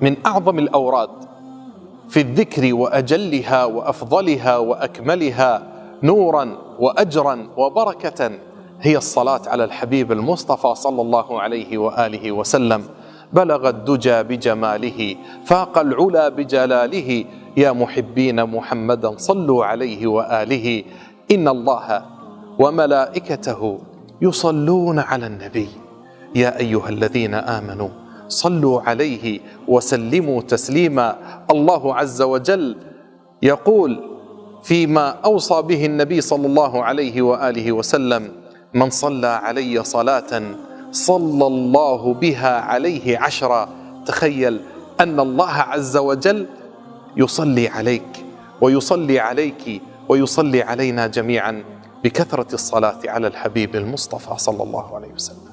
من أعظم الأوراد في الذكر وأجلها وأفضلها وأكملها نورا وأجرا وبركة هي الصلاة على الحبيب المصطفى صلى الله عليه وآله وسلم. بلغ الدجى بجماله، فاق العلا بجلاله، يا محبين محمدا صلوا عليه وآله. إن الله وملائكته يصلون على النبي، يا أيها الذين آمنوا صلوا عليه وسلموا تسليما. الله عز وجل يقول فيما أوصى به النبي صلى الله عليه وآله وسلم: من صلى علي صلاة صلى الله بها عليه 10. تخيل أن الله عز وجل يصلي عليك ويصلي عليك ويصلي علينا جميعا بكثرة الصلاة على الحبيب المصطفى صلى الله عليه وسلم.